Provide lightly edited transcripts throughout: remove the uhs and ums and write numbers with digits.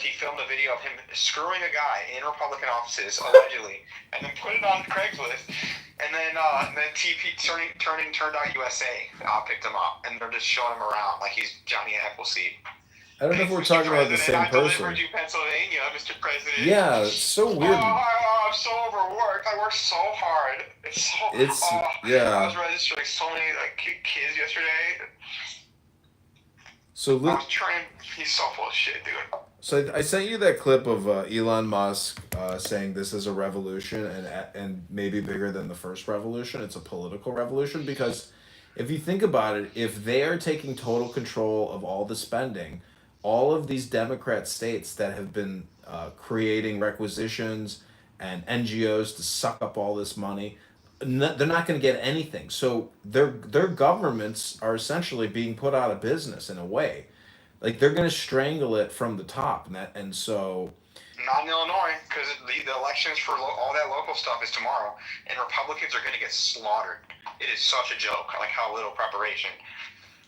he filmed a video of him screwing a guy in Republican offices, allegedly, and then put it on Craigslist. And then TP turned out USA picked him up, and they're just showing him around like he's Johnny Appleseed. I don't know if we're talking about the same person. I delivered you Pennsylvania, Mr. President. Yeah, it's so weird. I'm so overworked. I worked so hard. Yeah. I was registering so many kids yesterday. So I was trying. He's so full of shit, dude. So I sent you that clip of Elon Musk saying this is a revolution and maybe bigger than the first revolution. It's a political revolution because if you think about it, if they are taking total control of all the spending, all of these Democrat states that have been creating requisitions and NGOs to suck up all this money, they're not going to get anything. So their governments are essentially being put out of business in a way. Like they're going to strangle it from the top, and so. Not in Illinois, because the elections for all that local stuff is tomorrow, and Republicans are going to get slaughtered. It is such a joke, like how little preparation.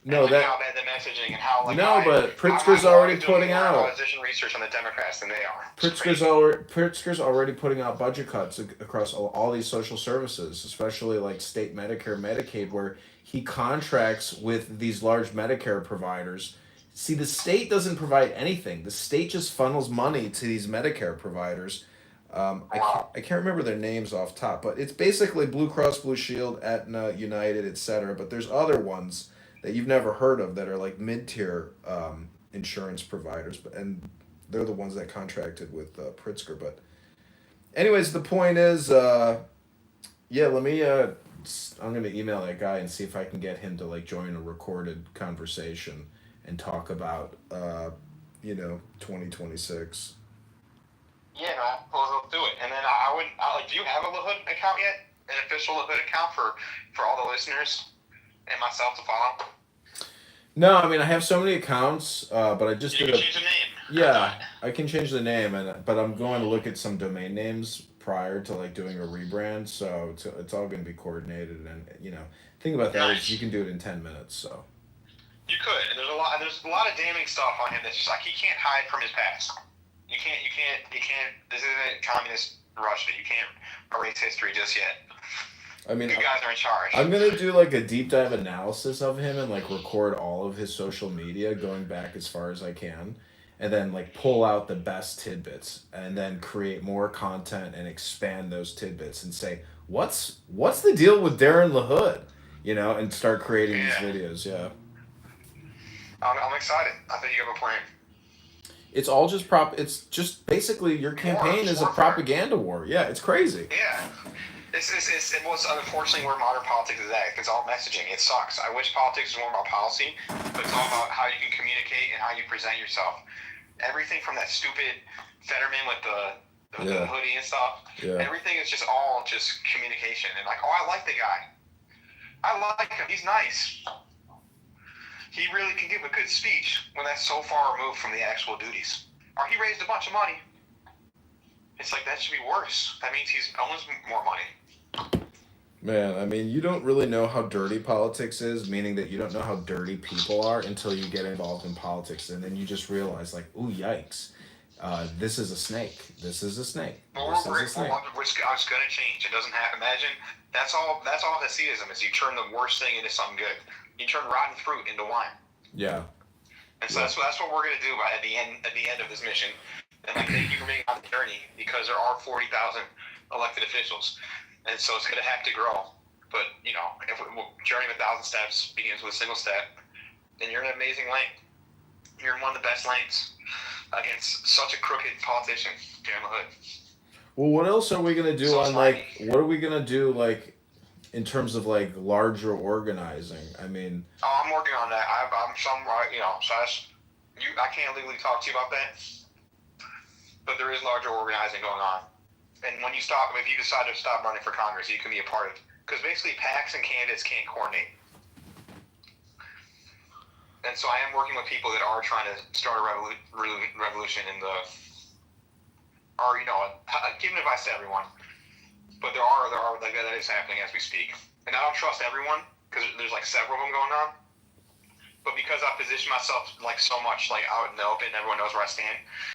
No, and how bad the messaging and how but Pritzker's already putting out opposition research on the Democrats than they are. Pritzker's already putting out budget cuts across all these social services, especially like state Medicare, Medicaid, where he contracts with these large Medicare providers. See, the state doesn't provide anything. The state just funnels money to these Medicare providers. I can't remember their names off top, but it's basically Blue Cross Blue Shield, Aetna, United, etc. But there's other ones that you've never heard of that are like mid-tier insurance providers, and they're the ones that contracted with Pritzker. But anyways, the point is, let me. I'm gonna email that guy and see if I can get him to like join a recorded conversation and talk about 2026. Yeah, no, we'll do it. And then I would do you have a LaHood account yet? An official LaHood account for all the listeners and myself to follow? No, I mean I have so many accounts, but I just you can change the name. Yeah, I can change the name, but I'm going to look at some domain names prior to like doing a rebrand, so it's all going to be coordinated, and think about that is you can do it in 10 minutes. So you could, and there's a lot of damning stuff on him that's just like he can't hide from his past. You can't. This isn't communist Russia. You can't erase history just yet. I mean, you guys are in charge. I'm gonna do like a deep dive analysis of him and like record all of his social media going back as far as I can, and then like pull out the best tidbits and then create more content and expand those tidbits and say what's the deal with Darren LaHood, and start creating these videos. Yeah. I'm excited. I think you have a plan. It's all just It's just basically your campaign is a propaganda war. Yeah, it's crazy. Yeah. It's unfortunately where modern politics is at. It's all messaging. It sucks. I wish politics was more about policy, but it's all about how you can communicate and how you present yourself. Everything from that stupid Fetterman with the hoodie and stuff. Yeah. Everything is just all communication and like, I like the guy. I like him. He's nice. He really can give a good speech when that's so far removed from the actual duties. Or he raised a bunch of money. It's like that should be worse. That means he's owns more money. Man, I mean, you don't really know how dirty politics is, meaning that you don't know how dirty people are until you get involved in politics, and then you just realize, like, ooh, yikes, this is a snake. This is a snake. It's going to change. It doesn't happen. Imagine that's all Hasidism is. You turn the worst thing into something good. You turn rotten fruit into wine. Yeah. And so that's what we're going to do at the end of this mission. And thank you for being on the journey, because there are 40,000 elected officials. And so it's going to have to grow. But, if journey of 1,000 steps begins with a single step, then you're in an amazing lane. You're in one of the best lanes against such a crooked politician, Darren LaHood. Well, what else are we going to do what are we going to do, in terms of, larger organizing? I mean... Oh, I'm working on that. I can't legally talk to you about that. But there is larger organizing going on. And if you decide to stop running for Congress, you can be a part of it. Because basically PACs and candidates can't coordinate. And so I am working with people that are trying to start a revolution in giving advice to everyone. But there are that is happening as we speak. And I don't trust everyone, because there's several of them going on. But because I position myself so much out in the open, everyone knows where I stand.